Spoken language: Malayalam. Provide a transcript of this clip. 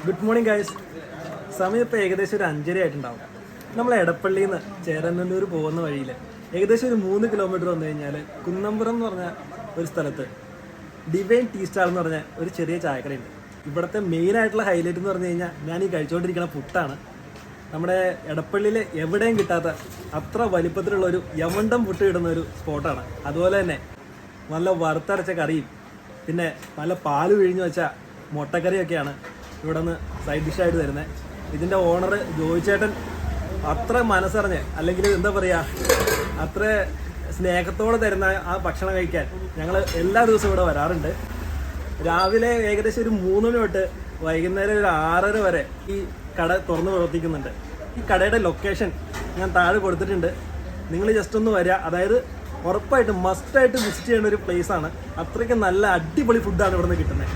Good morning guys. സമയം ഇപ്പോൾ ഏകദേശം ഒരു 5:30 ആയിട്ടുണ്ടാവും. നമ്മൾ എടപ്പള്ളിയിൽ നിന്ന് ചേരനല്ലൂർ പോകുന്ന വഴിയിൽ ഏകദേശം ഒരു 3 കിലോമീറ്റർ വന്നു കഴിഞ്ഞാൽ കുന്നമ്പുറം എന്ന് പറഞ്ഞ ഒരു സ്ഥലത്ത് ഡിവൈൻ ടീ സ്റ്റാൾ എന്ന് പറഞ്ഞ ഒരു ചെറിയ ചായക്കടയുണ്ട്. ഇവിടുത്തെ മെയിനായിട്ടുള്ള ഹൈലൈറ്റ് എന്ന് പറഞ്ഞു കഴിഞ്ഞാൽ ഞാൻ ഈ കഴിച്ചുകൊണ്ടിരിക്കുന്ന പുട്ടാണ്. നമ്മുടെ എടപ്പള്ളിയിൽ എവിടെയും കിട്ടാത്ത അത്ര വലിപ്പത്തിലുള്ള ഒരു യമണ്ടം പുട്ട് കിട്ടുന്ന ഒരു സ്പോട്ടാണ്. അതുപോലെ തന്നെ നല്ല വറുത്തരച്ച കറിയും പിന്നെ നല്ല പാല് പിഴിഞ്ഞ് വെച്ച മുട്ടക്കറിയൊക്കെയാണ് ഇവിടെ നിന്ന് സൈഡ് ഡിഷായിട്ട് തരുന്നത്. ഇതിൻ്റെ ഓണർ ജോയിച്ചേട്ടൻ അത്ര മനസ്സറിഞ്ഞ് അല്ലെങ്കിൽ എന്താ പറയുക അത്ര സ്നേഹത്തോടെ തരുന്ന ആ ഭക്ഷണം കഴിക്കാൻ ഞങ്ങൾ എല്ലാ ദിവസവും ഇവിടെ വരാറുണ്ട്. രാവിലെ ഏകദേശം ഒരു 3 മണി തൊട്ട് വൈകുന്നേരം ഒരു 6:30 വരെ ഈ കട തുറന്ന് പ്രവർത്തിക്കുന്നുണ്ട്. ഈ കടയുടെ ലൊക്കേഷൻ ഞാൻ താഴെ കൊടുത്തിട്ടുണ്ട്. നിങ്ങൾ ജസ്റ്റ് ഒന്ന് വരിക. അതായത് ഉറപ്പായിട്ടും മസ്റ്റായിട്ട് വിസിറ്റ് ചെയ്യേണ്ട ഒരു പ്ലേസാണ്. അത്രയ്ക്ക് നല്ല അടിപൊളി ഫുഡാണ് ഇവിടെ നിന്ന് കിട്ടുന്നത്.